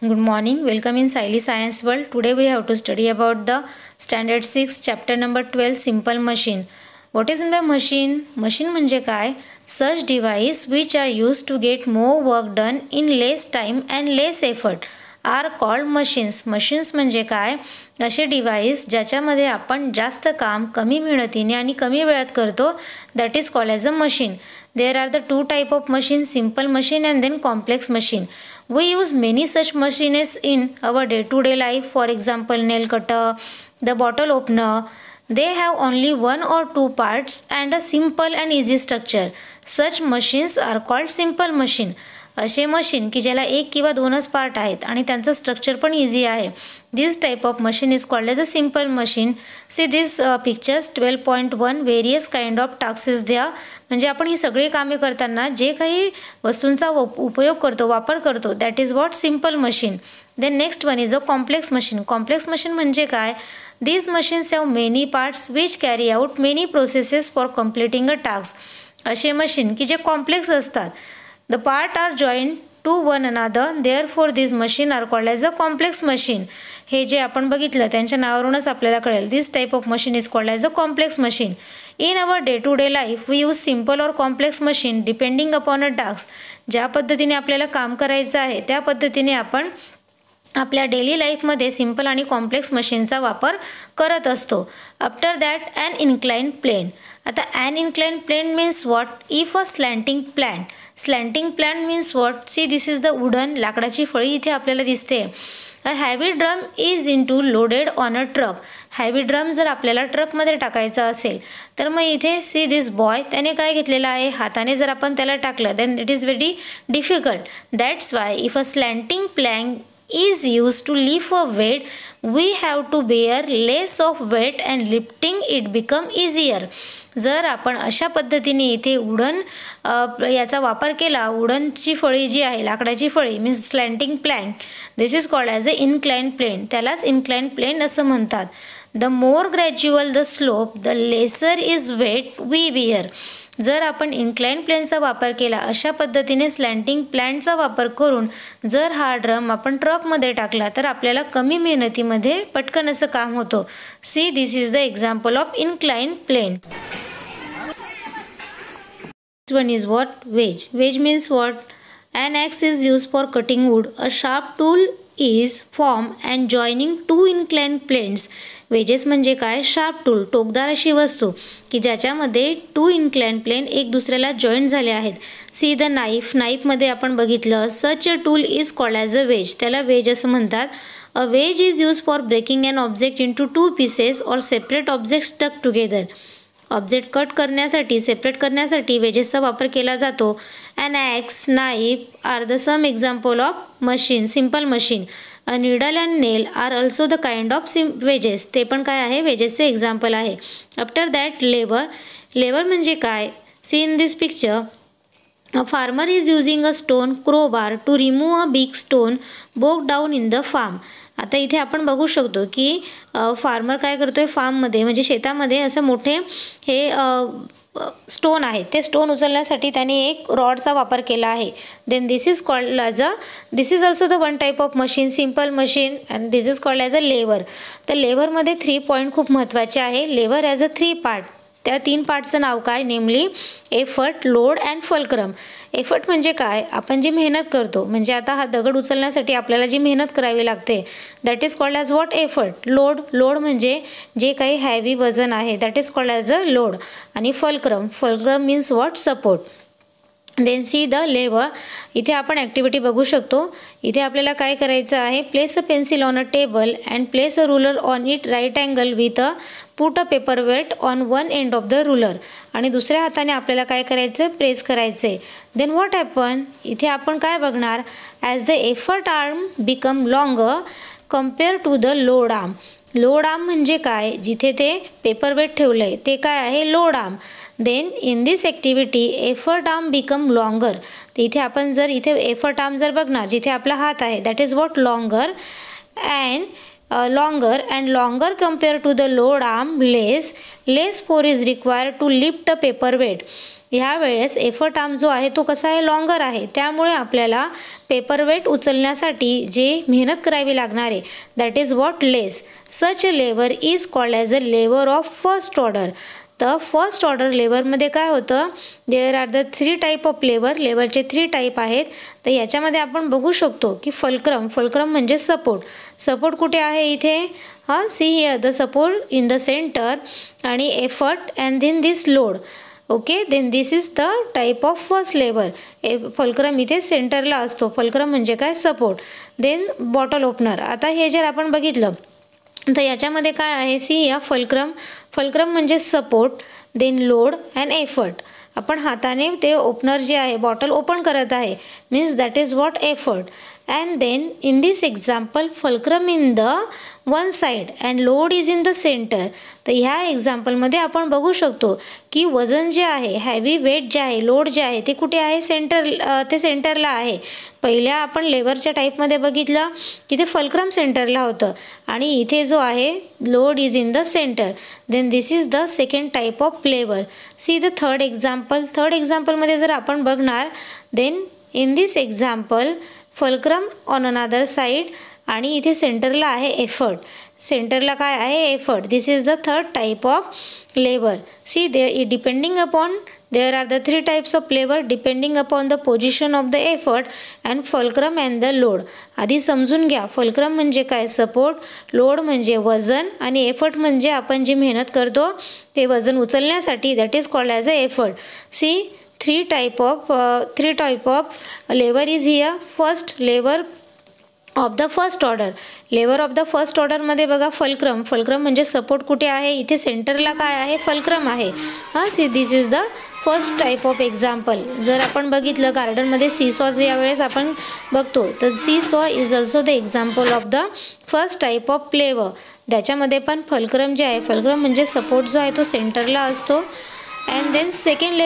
Good morning. Welcome in Saili Science World. Today we have to study about the Standard 6 chapter number 12 Simple Machine. What is a machine? Machine म्हणजे काय? Such device which are used to get more work done in less time and less effort are called machines. Machines म्हणजे काय? असे device ज्याच्यामध्ये आपण जास्त काम कमी मेहनतीने आणि कमी वेळात करतो, that is called as a machine. There are the two type of machine, simple machine and then complex machine. We use many such machines in our day-to-day life. For example, nail cutter, the bottle opener. They have only one or two parts and a simple and easy structure. Such machines are called simple machine. असे machine की ज्याला एक किंवा दोनच part आहेत आणि त्यांचं structure पण इझी आहे. This type of machine is called as a simple machine. See this pictures 12.1 various kind of task is there. म्हणजे आपण ही सगळी कामे करताना जे काही वस्तूंचा उपयोग करतो, वापर करतो, that is what simple machine. Then next one is a complex machine. Complex machine म्हणजे काय? These machines have many parts which carry out many processes for completing a task. असे मशीन की जे कॉम्प्लेक्स असतात. The part are joined to one another, therefore these machine are called as a complex machine. हे जे आपण बघितलं त्यांच्या नावावरूनच आपल्याला कळेल. This type of machine is called as a complex machine. In our day-to-day life, we use simple or complex machine depending upon a task. ज्या पद्धतीने आपल्याला काम करायचं आहे त्या पद्धतीने आपण आपल्या डेली लाईफमध्ये सिंपल आणि कॉम्प्लेक्स मशीनचा वापर करत असतो. After that an incline plane. आता an incline plane means what? If a slanting plan. Slanting plan means what? See this is the wooden. लाकडाची फळी इथे आपल्याला दिसते. A heavy drum is into loaded on a truck. Heavy drum जर आपल्याला ट्रकमध्ये टाकायचा असेल तर मग इथे सी दिस बॉय, त्याने काय घेतलेलं आहे? हाताने जर आपण त्याला टाकलं then it is very difficult. That's why if a slanting plan is used to lift a weight, we have to bear less of weight and lifting it become easier. जर आपण अशा पद्धतीने इथे वुडन याचा वापर केला, वुडनची फळी जी आहे, लाकडाची फळी means slanting plan, this is called as a incline plane. त्यालाच इन्क्लाइन प्लेन असं म्हणतात. The more gradual the slope the lesser is weight we bear. जर आपण इन्क्लाइन प्लेनचा वापर केला, अशा पद्धतीने स्लँटिंग प्लॅनचा वापर करून जर हा ड्रम आपण ट्रकमध्ये टाकला तर आपल्याला कमी मेहनतीमध्ये पटकन असं काम होतं. See this is the example of incline plane. One is what? Wedge. Wedge means what? An axe is used for cutting wood. A sharp tool is formed and joining two inclined planes. Wedges म्हणजे काय? Sharp tool, टोकदार अशी वस्तू की ज्याच्यामध्ये to incline plain एक दुसऱ्याला joint झाले आहेत. See the knife. नाईफमध्ये आपण बघितलं such a tool is called as a wedge. त्याला वेज असं म्हणतात. A wedge is use for breaking an object into two pieces or separate object stuck together. Object cut करण्यासाठी, separate करण्यासाठी वेजेसचा वापर केला जातो. An axe, knife are the some example of machine, simple machine. A needle and nail are also the kind of wedges. ते पण काय आहे? वेजेसचे एक्झाम्पल आहे. After that lever. लेवर म्हणजे काय? See in this picture a farmer is using a stone crowbar to remove a big stone block down in the farm. आता इथे आपण बघू शकतो की फार्मर काय करतोय फार्ममध्ये, म्हणजे शेतामध्ये असं मोठे हे स्टोन आहेत. ते स्टोन उचलण्यासाठी त्याने एक रॉडचा वापर केला आहे. Then this is called as a, this is also the one type of machine, simple machine, and this is called as a lever. तर लेवरमध्ये 3 पॉईंट खूप महत्त्वाचे आहे. Lever as a 3 part. त्या 3 पार्टचं नाव काय? Namely effort, load and fulcrum. Effort म्हणजे काय? आपण जी मेहनत करतो, म्हणजे आता हा दगड उचलण्यासाठी आपल्याला जी मेहनत करावी लागते that is called as what? Effort. Load. Load म्हणजे जे काही हॅवी वजन आहे that is called as a load. आणि fulcrum. Fulcrum means what? Support. Then see the lever. इथे आपण ॲक्टिव्हिटी बघू शकतो. इथे आपल्याला काय करायचं आहे? Place a pencil on a table and place a ruler on it right angle with a put a paper weight on one end of the ruler. आणि दुसऱ्या हाताने आपल्याला काय करायचं? प्रेस करायचे. Then what happen? इथे आपण काय बघणार? As the effort arm become longer compare to the load arm. Load arm म्हणजे काय? जिथे ते पेपर वेट ठेवलं आहे ते काय आहे? Load arm. Then in this activity effort arm become longer. तर इथे आपण जर इथे एफर्ट आर्म जर बघणार जिथे आपला हात आहे that is what? Longer. And longer compared to the load arm, less force is required to lift a paper weight. ह्यावेळेस एफर्ट आर्म जो आहे तो कसा आहे, लॉंगर आहे. त्यामुळे आपल्याला पेपर वेट उचलण्यासाठी जे मेहनत करावी लागणार आहे that is what, less. Such a lever is called as a lever of first order. तर फर्स्ट ऑर्डर लेवरमध्ये काय होतं, there are the 3 type of लेवरचे 3 टाईप आहेत. तर याच्यामध्ये आपण बघू शकतो की फल्क्रम म्हणजे सपोर्ट कुठे आहे इथे, see here the support in the center आणि effort and then this load. Okay, then this is the type of first lever. Fulcrum इथे सेंटरला असतो. फल्क्रम म्हणजे काय, सपोर्ट. Then bottle opener. आता हे जर आपण बघितलं तर याच्यामध्ये काय आहे, सी या फल्क्रम म्हणजे support, then load and effort. आपण हाताने ते ओपनर जे आहे बॉटल ओपन करत आहे, means that is what, effort. And then in this example fulcrum in the one side and load is in the centre. तर ह्या एक्झाम्पलमध्ये आपण बघू शकतो की वजन जे आहे, हॅवी वेट जे आहे, लोड जे आहे ते कुठे आहे, सेंटरला आहे. पहिल्या आपण लेवरच्या टाईपमध्ये बघितलं तिथे फल्क्रम सेंटरला होतं आणि इथे जो आहे load is in the center. Then this is the second type of lever. See the third एक्झाम्पलमध्ये जर आपण बघणार, then in this example fulcrum on another side आणि इथे सेंटरला आहे एफर्ट. सेंटरला काय आहे, effort. This is the third type of lever. See depending upon there are the 3 types of lever depending upon the position of the effort and fulcrum and the load. आधी समजून घ्या, फल्क्रम म्हणजे काय, support, load म्हणजे वजन आणि effort म्हणजे आपण जी मेहनत करतो ते वजन उचलण्यासाठी, that is called as a effort. See 3 type of lever is here. First lever of the first order. Lever of the first ऑर्डरमध्ये बघा फल्क्रम म्हणजे सपोर्ट कुठे आहे, इथे सेंटरला काय आहे, फल्क्रम आहे. See this is the first type of example. जर आपण बघितलं गार्डनमध्ये सीसॉ यावेळेस आपण बघतो तर seesaw is also the example of the first type of lever. त्याच्यामध्ये पण फल्क्रम जे आहे, फल्क्रम म्हणजे सपोर्ट जो आहे तो सेंटरला असतो. अँड देन सेकंड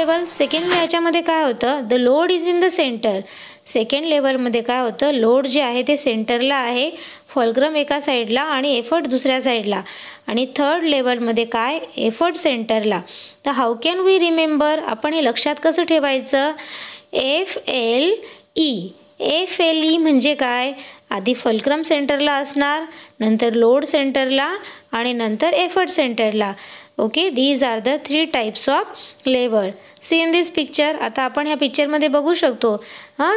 याच्यामध्ये काय होतं, the load is in the centre. Second लेवलमध्ये काय होतं, लोड जे आहे ते सेंटरला आहे, फल्क्रम एका साईडला आणि एफर्ट दुसऱ्या साईडला. आणि थर्ड लेवलमध्ये काय, एफर्ट सेंटरला. तर हाऊ कॅन वी रिमेंबर, आपण हे लक्षात कसं ठेवायचं, FLE म्हणजे काय, आधी फल्क्रम सेंटरला असणार, नंतर लोड सेंटरला आणि नंतर एफर्ट सेंटरला. Okay, these are the 3 types of lever. See in this picture. आता आपण ह्या पिक्चरमध्ये बघू शकतो,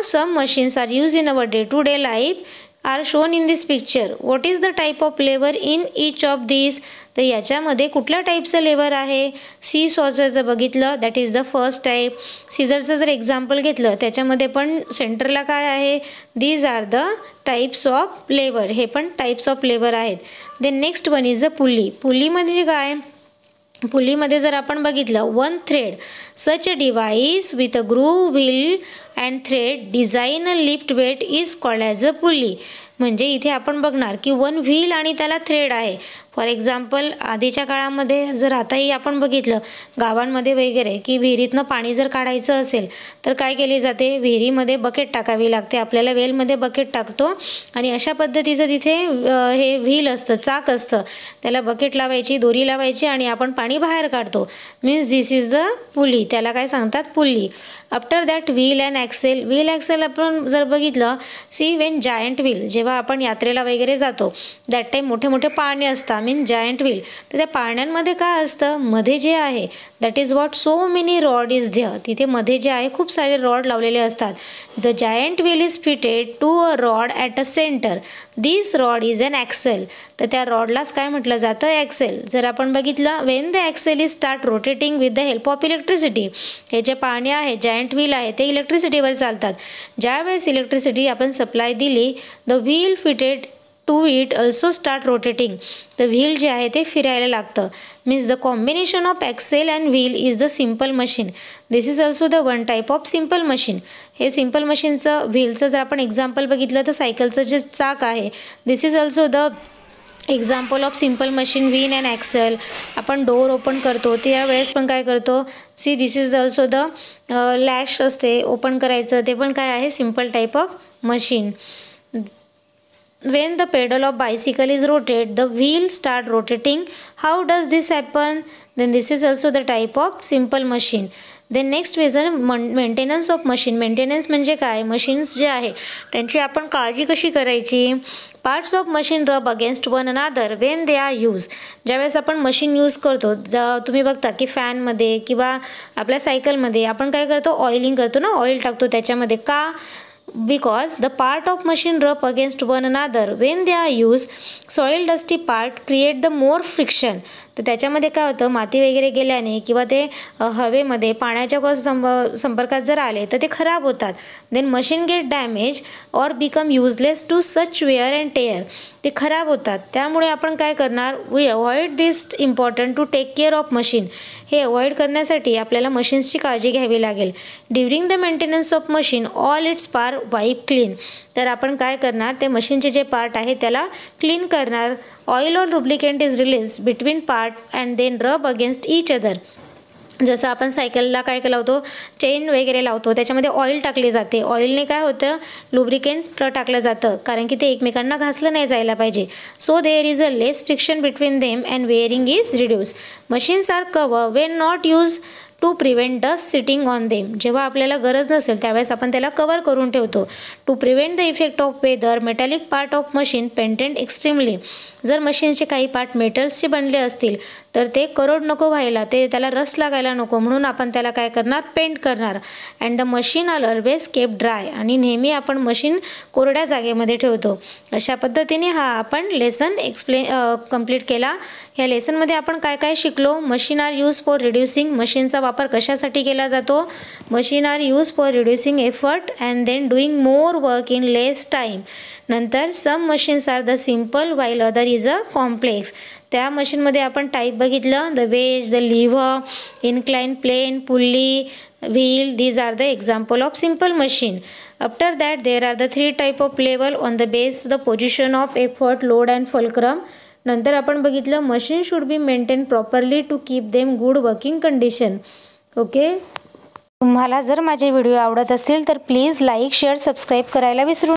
some machines are use in our day to day life are shown in this picture. What is the type of lever in each of this. तर याच्यामध्ये कुठल्या टाईपचं लेवर आहे, सीसॉचं जर बघितलं that is the first type. सीझरचं जर एक्झाम्पल घेतलं त्याच्यामध्ये पण सेंटरला काय आहे, these are the types of lever. हे पण टाईप्स ऑफ लेवर आहेत. Then next one is the pulley म्हणजे काय, पुलीमध्ये जर आपण बघितलं, one thread such a device with a groove wheel and thread design a lift weight is called as a pulley. म्हणजे इथे आपण बघणार की वन व्हील आणि त्याला थ्रेड आहे. फॉर एक्झाम्पल आधीच्या काळामध्ये जर आताही आपण बघितलं गावांमध्ये वगैरे की विहिरीतनं पाणी जर काढायचं असेल तर काय केले जाते, विहिरीमध्ये बकेट टाकावी लागते. आपल्याला वेलमध्ये बकेट टाकतो आणि अशा पद्धतीचं तिथे हे व्हील असतं, चाक असतं, त्याला बकेट लावायची, दोरी लावायची आणि आपण पाणी बाहेर काढतो. Means this is the pulley. त्याला काय सांगतात, pulley. After that wheel and axle आपण जर बघितलं, सी वेन जायंट व्हील, जेव्हा आपण यात्रेला वगैरे जातो दॅट टाईम मोठे मोठे पाळणे असतात, मीन जायंट व्हील. तर त्या पाळण्यांमध्ये काय असतं, मध्ये जे आहे that is what, so many rod is there. तिथे मध्ये जे आहे खूप सारे रॉड लावलेले असतात. The giant wheel is fitted to a rod at a centre. This rod is an axle. तर त्या रॉडलाच काय म्हटलं जातं, ॲक्सेल. जर आपण बघितलं, Wien the axle is start rotating with the help of electricity. हे जे पाळणे आहे, जायंट व्हील आहे, ते इलेक्ट्रिसिटीवर चालतात. ज्यावेळेस इलेक्ट्रिसिटी आपण सप्लाय दिली, the wheel fitted to it also start rotating. The wheel जे आहे ते फिरायला लागतं. Means the combination of axle and wheel is the simple machine. This is also the one type of simple machine. हे simple मशीनचं व्हीलचं जर आपण एक्झाम्पल बघितलं तर सायकलचं जे चाक आहे, this is also the example of simple machine, wheel and axle. आपण डोअर ओपन करतो त्यावेळेस पण काय करतो, C this is also the lash असते ओपन करायचं, ते पण काय आहे, simple type of machine. When the pedal of bicycle is rotated, the wheel start rotating. How does this happen? Then this is also the type of simple machine. Then next reason maintenance of machine. Maintenance म्हणजे काय, machines जे आहे त्यांची आपण काळजी कशी करायची. Parts of machine रब against one another when they are use. ज्यावेळेस आपण मशीन यूज करतो, तुम्ही बघतात की फॅनमध्ये किंवा आपल्या सायकलमध्ये आपण काय करतो, ऑइलिंग करतो ना, ऑइल टाकतो त्याच्यामध्ये. का, because the part of machine rub against one another when they are used. Soil dusty part create the more friction. तर त्याच्यामध्ये काय होतं, माती वगैरे गेल्याने किंवा ते हवेमध्ये पाण्याच्या संपर्कात जर आले तर ते खराब होतात. Then machine get damage or become useless to such wear and tear. ते खराब होतात. त्यामुळे आपण काय करणार, we avoid this important to take care of machine. हे अवॉइड करण्यासाठी आपल्याला मशीन्सची काळजी घ्यावी लागेल. During the maintenance of machine all its part wipe clean. तर आपण काय करणार, ते मशीनचे जे पार्ट आहे त्याला क्लीन करणार. Oil or lubricant is release between part and then rub against each other. जसं आपण सायकलला काय लावतो, चेन वगैरे लावतो, त्याच्यामध्ये ऑइल टाकले जाते. ऑइलने काय होतं, लुब्रिकेंट टाकलं जातं, कारण की ते एकमेकांना घासलं नाही जायला पाहिजे. So there is a less friction between them and wearing is reduce. Machines are cover when not use to prevent dust sitting on them. जेव्हा आपल्याला गरज नसेल त्यावेळेस आपण त्याला कवर करून ठेवतो. To prevent the effect of weather metallic part of machine painted extremely. जर मशीनचे काही पार्ट मेटल्सचे बनले असतील तर ते करोड नको व्हायला, त्याला रस्ट लागायला नको, म्हणून आपण त्याला काय करणार, पेंट करणार. And the machine are always kept dry. आणि नेहमी आपण मशीन कोरड्या जागेमध्ये ठेवतो. अशा पद्धतीने हा आपण लेसन कंप्लीट केला. ह्या लेसनमध्ये आपण काय काय शिकलो. Machine are use for reducing. मशीनचा वापर कशासाठी केला जातो, machine are use for reducing effort and then doing more work in less time. नंतर some machines are the simple while other is a complex. त्या मशीनमध्ये आपण टाईप बघितलं, the wedge, the lever, incline plane, pulley, wheel. These are the example of simple machine. After that there are the 3 type of level on the base the position of effort, load and fulcrum. नंतर आपण बघितलं machine should be maintain properly to keep them good working condition. Okay. तुम्हाला जर माझे video आवडत असतील तर please like, share, subscribe करायला विसरू